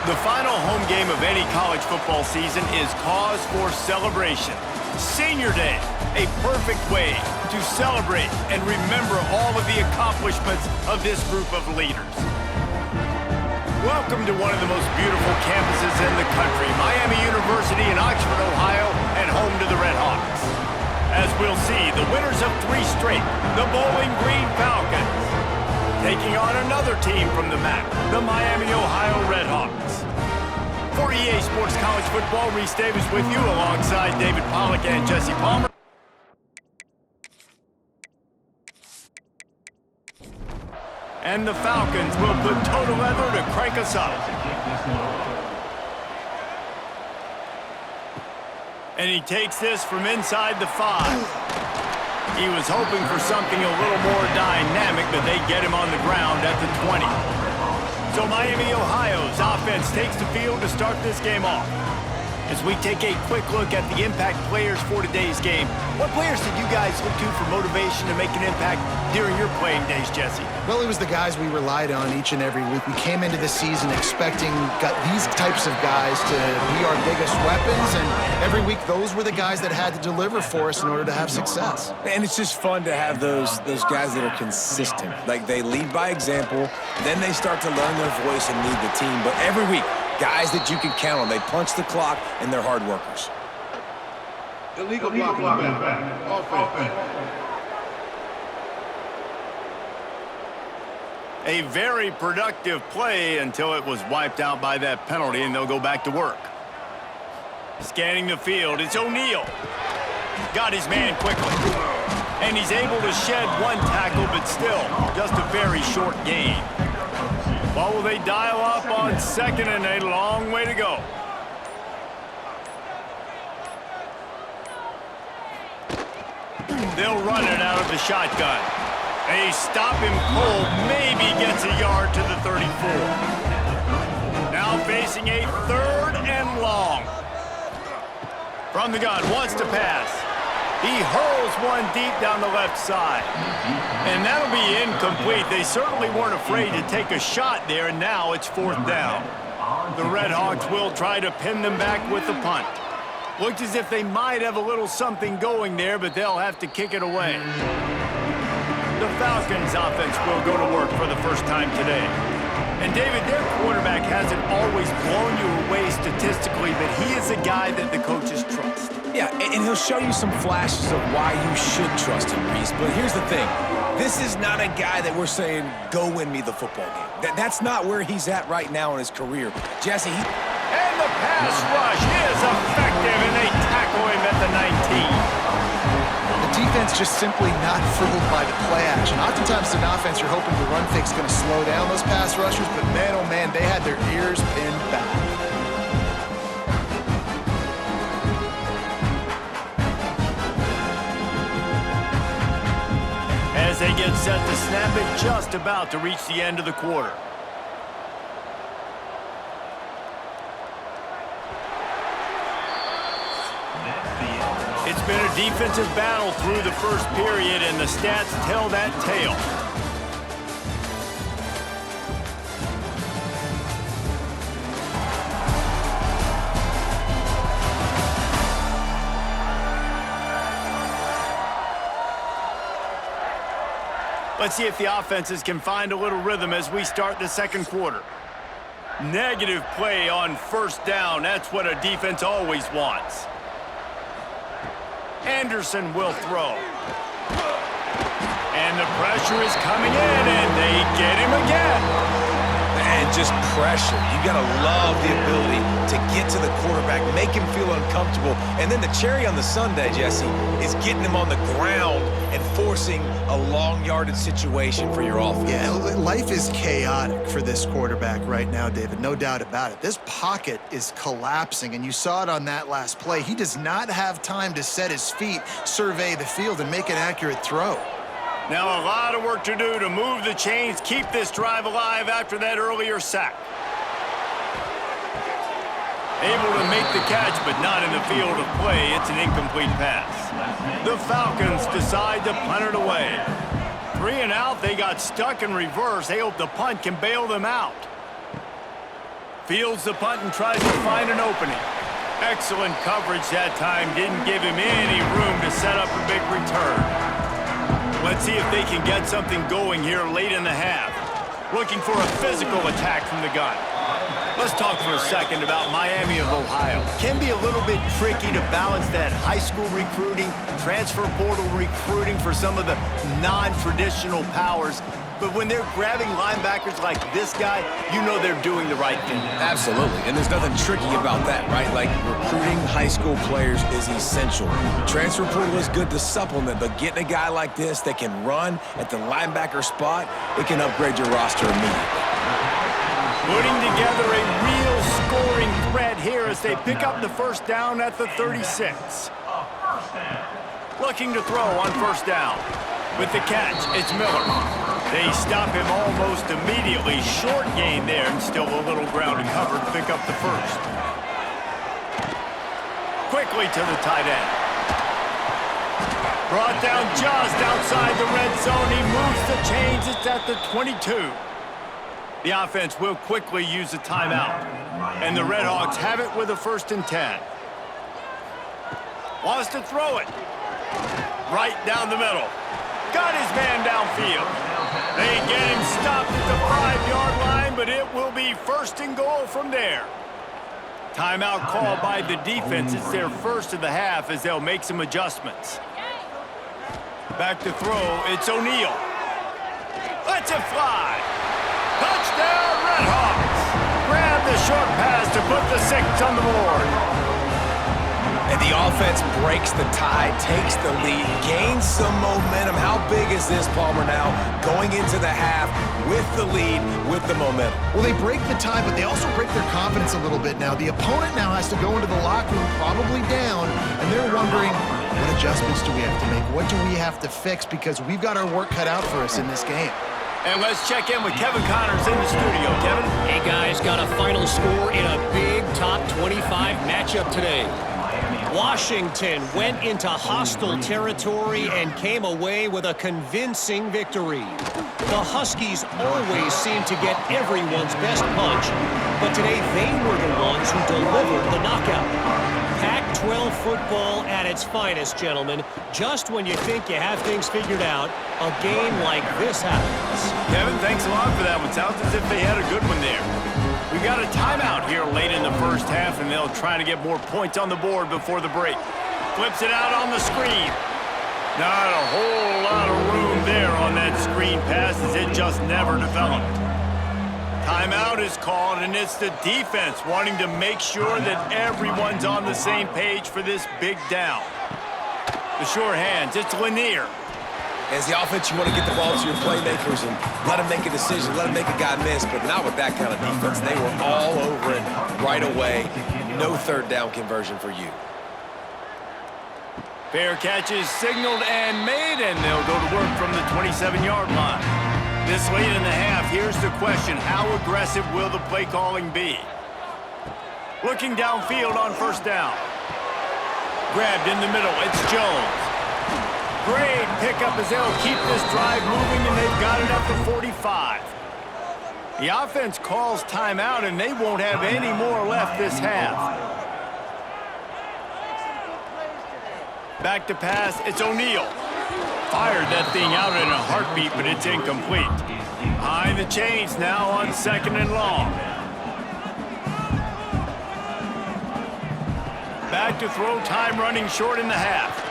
The final home game of any college football season is cause for celebration. Senior Day, a perfect way to celebrate and remember all of the accomplishments of this group of leaders. Welcome to one of the most beautiful campuses in the country, Miami University in Oxford, Ohio, and home to the Red Hawks. As we'll see, the winners of 3 straight, the Bowling Green Falcons, taking on another team from the MAC, the Miami, Ohio Red Hawks. For EA Sports College Football, Reese Davis with you alongside David Pollack and Jesse Palmer. And the Falcons will put total leather to crank us up. And he takes this from inside the 5. He was hoping for something a little more dynamic, but they get him on the ground at the 20. So Miami, Ohio's offense takes the field to start this game off. As we take a quick look at the impact players for today's game, what players did you guys look to for motivation to make an impact during your playing days, Jesse? Well, it was the guys we relied on each and every week. We came into the season expecting these types of guys to be our biggest weapons, and every week those were the guys that had to deliver for us in order to have success. And it's just fun to have those guys that are consistent. Like, they lead by example, then they start to learn their voice and lead the team. But every week, guys that you can count on. They punch the clock, and they're hard workers. Illegal blocking back. Offense. A very productive play until it was wiped out by that penalty, and they'll go back to work. Scanning the field, it's O'Neal. Got his man quickly. And he's able to shed 1 tackle, but still, just a very short gain. Well, will they dial up on 2nd and a long way to go? They'll run it out of the shotgun. They stop him cold, maybe gets a yard to the 34. Now facing a 3rd and long. From the gun, wants to pass. He hurls one deep down the left side. And that'll be incomplete. They certainly weren't afraid to take a shot there, and now it's 4th down. The Red Hawks will try to pin them back with the punt. Looks as if they might have a little something going there, but they'll have to kick it away. The Falcons' offense will go to work for the first time today. And David, their quarterback hasn't always blown you away statistically, but he is a guy that the coaches trust. Yeah, and he'll show you some flashes of why you should trust him, Reese. But here's the thing. This is not a guy that we're saying, go win me the football game. That's not where he's at right now in his career. Jesse, And the pass rush is effective, and they tackle him at the 19. The defense just simply not fooled by the play action. Oftentimes, an offense you're hoping the run fake's going to slow down those pass rushers, but man, oh man, they had their ears pinned back. As they get set to snap it, just about to reach the end of the quarter. It's been a defensive battle through the first period, and the stats tell that tale. Let's see if the offenses can find a little rhythm as we start the second quarter. Negative play on 1st down. That's what a defense always wants. Anderson will throw. And the pressure is coming in, and they get him again. and just pressure. You got to love the ability to get to the quarterback, make him feel uncomfortable. And then the cherry on the sundae, Jesse, is getting him on the ground and forcing a long-yarded situation for your offense. Yeah, life is chaotic for this quarterback right now, David, no doubt about it. This pocket is collapsing, and you saw it on that last play. He does not have time to set his feet, survey the field, and make an accurate throw. Now a lot of work to do to move the chains, keep this drive alive after that earlier sack. Able to make the catch, but not in the field of play. It's an incomplete pass. The Falcons decide to punt it away. 3 and out, they got stuck in reverse. They hope the punt can bail them out. Fields the punt and tries to find an opening. Excellent coverage that time. Didn't give him any room to set up a big return. Let's see if they can get something going here late in the half. Looking for a physical attack from the gun. Let's talk for a second about Miami of Ohio. Can be a little bit tricky to balance that high school recruiting, transfer portal recruiting for some of the non-traditional powers. But when they're grabbing linebackers like this guy, you know they're doing the right thing. Absolutely, and there's nothing tricky about that, right? Like, recruiting high school players is essential. Transfer portal is good to supplement, but getting a guy like this that can run at the linebacker spot, it can upgrade your roster immediately. Putting together a real scoring threat here as they pick up the first down at the 36. Looking to throw on first down. With the catch, it's Miller. They stop him almost immediately. Short gain there, and still a little ground to cover to pick up the first. Quickly to the tight end. Brought down just outside the red zone. He moves the chains. It's at the 22. The offense will quickly use a timeout. And the Redhawks have it with a 1st and 10. Wants to throw it. Right down the middle. Got his man downfield. They get him stopped at the 5-yard line, but it will be 1st and goal from there. Timeout called by the defense. It's their first of the half as they'll make some adjustments. Back to throw. It's O'Neal. Lets it fly. Touchdown, Redhawks! Grab the short pass to put the 6 on the board. And the offense breaks the tie, takes the lead, gains some momentum. How big is this, Palmer, now going into the half with the lead, with the momentum? Well, they break the tie, but they also break their confidence a little bit now. The opponent now has to go into the locker room probably down, and they're wondering, what adjustments do we have to make? What do we have to fix? Because we've got our work cut out for us in this game. And let's check in with Kevin Connors in the studio. Kevin? Hey, guys, got a final score in a big top 25 matchup today. Washington went into hostile territory and came away with a convincing victory. The Huskies always seem to get everyone's best punch, but today they were the ones who delivered the knockout. Pac-12 football at its finest, gentlemen. Just when you think you have things figured out, a game like this happens. Kevin, thanks a lot for that one. Sounds as if they had a good one there. We got a timeout here late in the first half, and they'll try to get more points on the board before the break. Flips it out on the screen. Not a whole lot of room there on that screen pass as it just never developed. Timeout is called, and it's the defense wanting to make sure that everyone's on the same page for this big down. The sure hands, it's Lanier. As the offense, you want to get the ball to your playmakers and let them make a decision, let them make a guy miss, but not with that kind of defense. They were all over it right away. No 3rd down conversion for you. Fair catch is signaled and made, and they'll go to work from the 27-yard line. This late in the half, here's the question. How aggressive will the play calling be? Looking downfield on 1st down. Grabbed in the middle, it's Jones. Great pickup as they'll keep this drive moving, and they've got it up to 45. The offense calls timeout, and they won't have any more left this half. Back to pass, it's O'Neal. Fired that thing out in a heartbeat, but it's incomplete. Behind the chains now on 2nd and long. Back to throw, time running short in the half.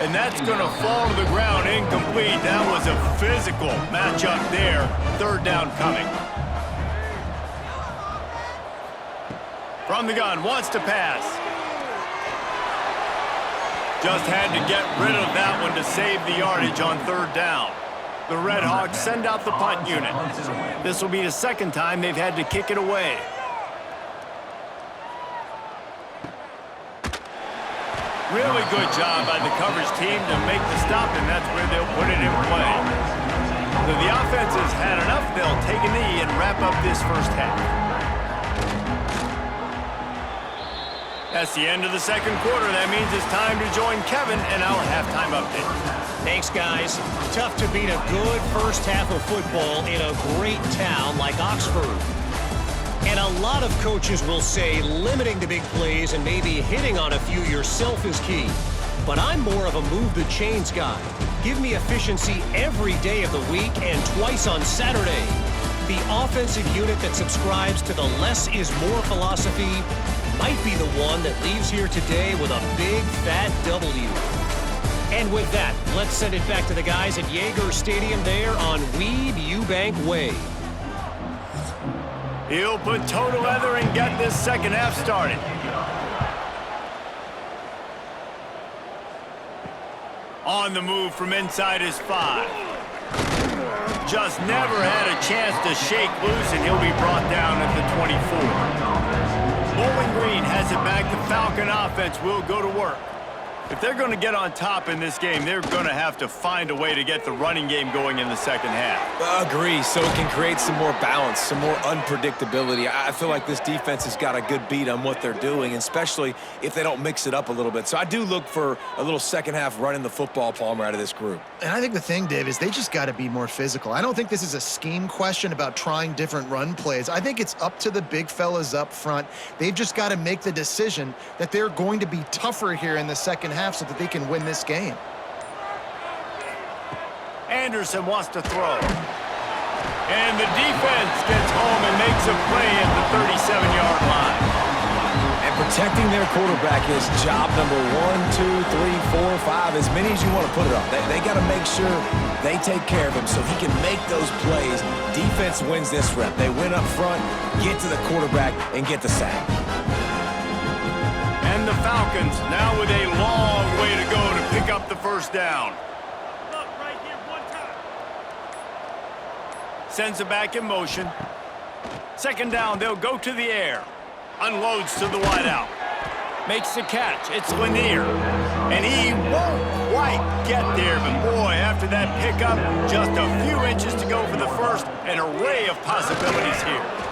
And that's going to fall to the ground incomplete. That was a physical matchup there. 3rd down coming. From the gun, wants to pass. Just had to get rid of that one to save the yardage on 3rd down. The Redhawks send out the punt unit. This will be the 2nd time they've had to kick it away. Really good job by the coverage team to make the stop, and that's where they'll put it in play. So the offense has had enough. They'll take a knee and wrap up this first half. That's the end of the 2nd quarter. That means it's time to join Kevin in our halftime update. Thanks, guys. Tough to beat a good first half of football in a great town like Oxford. A lot of coaches will say limiting the big plays and maybe hitting on a few yourself is key. But I'm more of a move the chains guy. Give me efficiency every day of the week and twice on Saturday. The offensive unit that subscribes to the less is more philosophy might be the one that leaves here today with a big fat W. And with that, let's send it back to the guys at Yager Stadium there on Weed Eubank Way. He'll put toe to leather and get this second half started. On the move from inside his 5. Just never had a chance to shake loose, and he'll be brought down at the 24. Bowling Green has it back. The Falcon offense will go to work. If they're going to get on top in this game, they're going to have to find a way to get the running game going in the second half. Agree, so it can create some more balance, some more unpredictability. I feel like this defense has got a good beat on what they're doing, especially if they don't mix it up a little bit. So I do look for a little second half running the football, Palmer, out of this group. And I think the thing, Dave, is they just got to be more physical. I don't think this is a scheme question about trying different run plays. I think it's up to the big fellas up front. They've just got to make the decision that they're going to be tougher here in the second half so that they can win this game. Anderson wants to throw. And the defense gets home and makes a play at the 37-yard line. And protecting their quarterback is job number 1, 2, 3, 4, 5, as many as you want to put it on. They got to make sure they take care of him so he can make those plays. Defense wins this rep. They win up front, get to the quarterback, and get the sack. And the Falcons now with a long way to go to pick up the first down. Sends it back in motion. Second down, they'll go to the air. Unloads to the wideout. Makes the catch. It's Lanier. And he won't quite get there. But boy, after that pickup, just a few inches to go for the first. An array of possibilities here.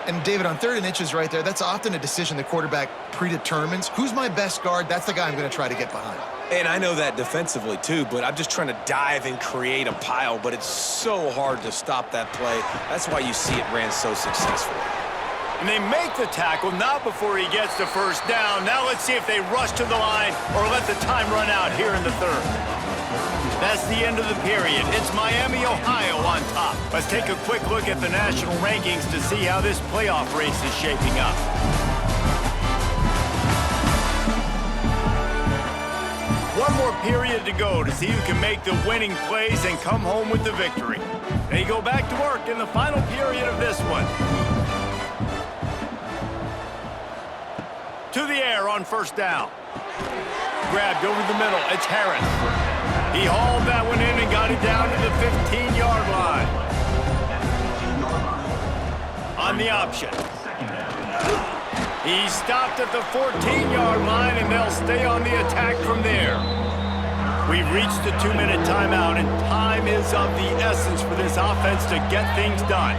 And David, on 3rd and inches right there, that's often a decision the quarterback predetermines. Who's my best guard? That's the guy I'm going to try to get behind. And I know that defensively, too, but I'm just trying to dive and create a pile, but it's so hard to stop that play. That's why you see it ran so successfully. And they make the tackle, not before he gets the first down. Now let's see if they rush to the line or let the time run out here in the 3rd. That's the end of the period. It's Miami, Ohio on top. Let's take a quick look at the national rankings to see how this playoff race is shaping up. One more period to go to see who can make the winning plays and come home with the victory. They go back to work in the final period of this one. To the air on first down. Grabbed over the middle. It's Harris. He hauled that one in and got it down to the 15-yard line. On the option. He stopped at the 14-yard line, and they'll stay on the attack from there. We've reached the 2-minute timeout, and time is of the essence for this offense to get things done.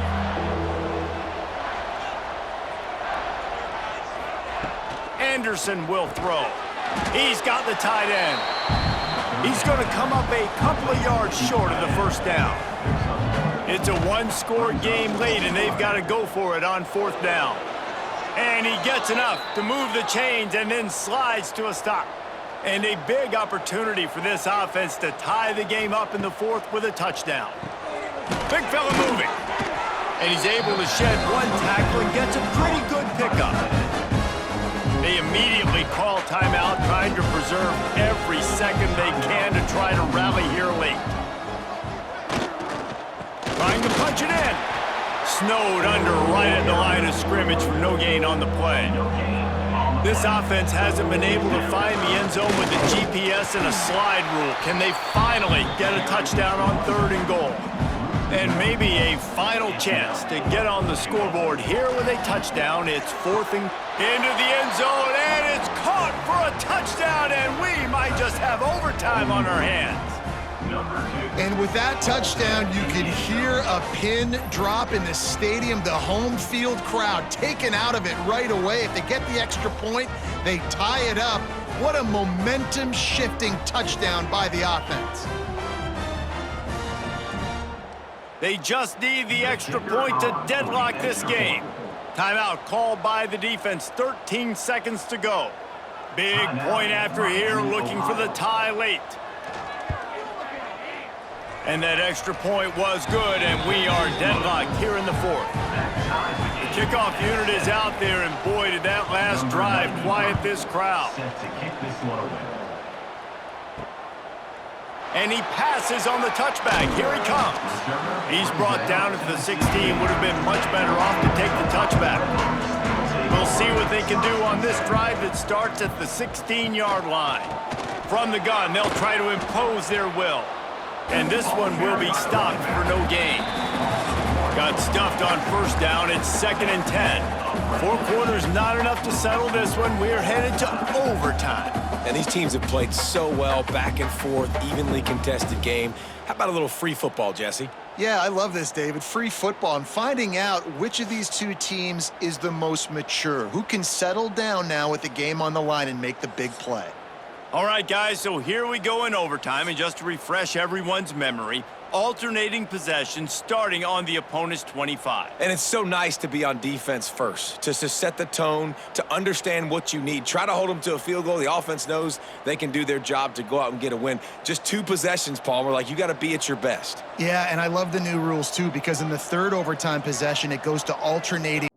Anderson will throw. He's got the tight end. He's going to come up a couple of yards short of the first down. It's a one-score game late, and they've got to go for it on 4th down. And he gets enough to move the chains and then slides to a stop. And a big opportunity for this offense to tie the game up in the 4th with a touchdown. Big fella moving. And he's able to shed one tackle and gets a pretty good pickup. They immediately call timeout, trying to preserve every second they can to try to rally here late. Trying to punch it in. Snowed under right at the line of scrimmage for no gain on the play. This offense hasn't been able to find the end zone with the GPS and a slide rule. Can they finally get a touchdown on 3rd and goal? And maybe a final chance to get on the scoreboard here with a touchdown. It's 4th and into the end zone, and it's caught for a touchdown, and we might just have overtime on our hands. And with that touchdown, you could hear a pin drop in the stadium. The home field crowd taken out of it right away. If they get the extra point, they tie it up. What a momentum-shifting touchdown by the offense. They just need the extra point to deadlock this game. Timeout called by the defense. 13 seconds to go. Big point after here, looking for the tie late. And that extra point was good, and we are deadlocked here in the fourth. The kickoff unit is out there, and boy, did that last drive quiet this crowd. And he passes on the touchback. Here he comes. He's brought down at the 16. Would have been much better off to take the touchback. We'll see what they can do on this drive that starts at the 16-yard line. From the gun, they'll try to impose their will. And this one will be stopped for no gain. Got stuffed on first down. It's 2nd and 10. 4 quarters not enough to settle this one. We're headed to overtime. And these teams have played so well, back and forth, evenly contested game. How about a little free football, Jesse? Yeah, I love this, David. Free football and finding out which of these two teams is the most mature. Who can settle down now with the game on the line and make the big play? All right, guys, so here we go in overtime. And just to refresh everyone's memory, alternating possession starting on the opponent's 25. And it's so nice to be on defense first, to set the tone, to understand what you need. Try to hold them to a field goal. The offense knows they can do their job to go out and get a win. Just 2 possessions, Palmer. Like, you got to be at your best. Yeah, and I love the new rules, too, because in the 3rd overtime possession, it goes to alternating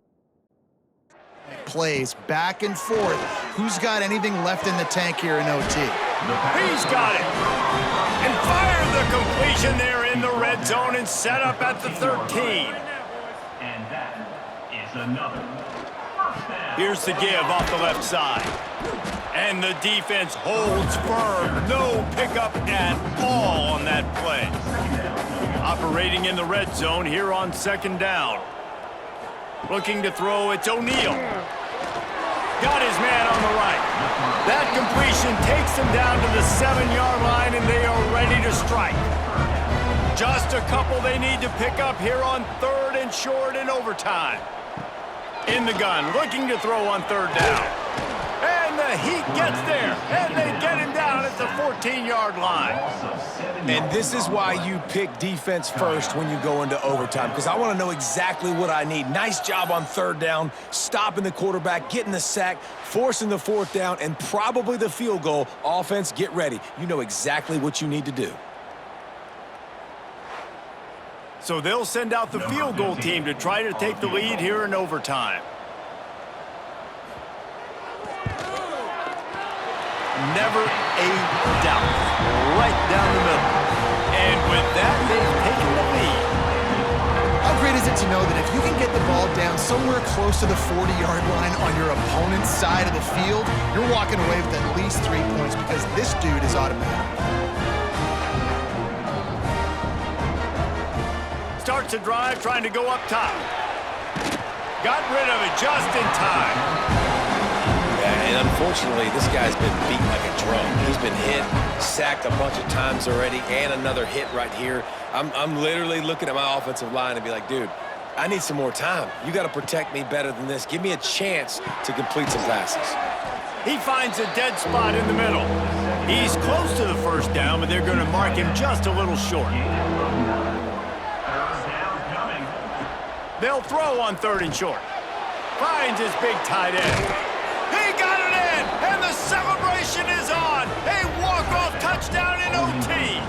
plays back and forth. Who's got anything left in the tank here in OT? He's got it. And fired the completion there in the red zone and set up at the 13. And that is another first down. Here's the give off the left side. And the defense holds firm. No pickup at all on that play. Operating in the red zone here on 2nd down. Looking to throw, it's O'Neal. Got his man on the right. That completion takes him down to the 7-yard line, and they are ready to strike. Just a couple they need to pick up here on 3rd and short in overtime. In the gun, looking to throw on 3rd down. And the heat gets there, and they get him down at the 14-yard line. And this is why you pick defense first when you go into overtime, because I want to know exactly what I need. Nice job on 3rd down, stopping the quarterback, getting the sack, forcing the 4th down, and probably the field goal. Offense, get ready. You know exactly what you need to do. So they'll send out the field goal team to try to take the lead here in overtime. Never a doubt. Right down the middle. And with that, they've taken the lead. How great is it to know that if you can get the ball down somewhere close to the 40-yard line on your opponent's side of the field, you're walking away with at least 3 points because this dude is automatic. Starts a drive trying to go up top. Got rid of it just in time. And unfortunately, this guy's been beat like a drum. He's been hit, sacked a bunch of times already, and another hit right here. I'm literally looking at my offensive line and be like, dude, I need some more time. You got to protect me better than this. Give me a chance to complete some passes. He finds a dead spot in the middle. He's close to the 1st down, but they're going to mark him just a little short. They'll throw on 3rd and short. Finds his big tight end. He got it in, and the celebration is on. A walk-off touchdown in OT.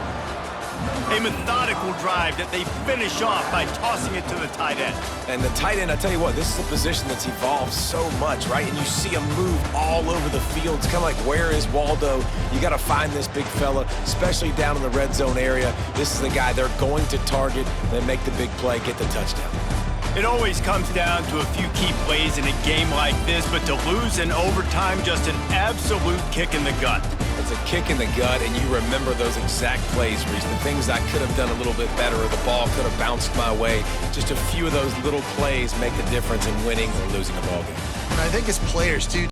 A methodical drive that they finish off by tossing it to the tight end. And the tight end, I tell you what, this is a position that's evolved so much, right? And you see him move all over the field. It's kind of like, where is Waldo? You got to find this big fella, especially down in the red zone area. This is the guy they're going to target, then make the big play, get the touchdown. It always comes down to a few key plays in a game like this, but to lose in overtime, just an absolute kick in the gut. It's a kick in the gut, and you remember those exact plays, Reese. The things I could have done a little bit better, or the ball could have bounced my way. Just a few of those little plays make the difference in winning or losing a ball game. And I think as players, too,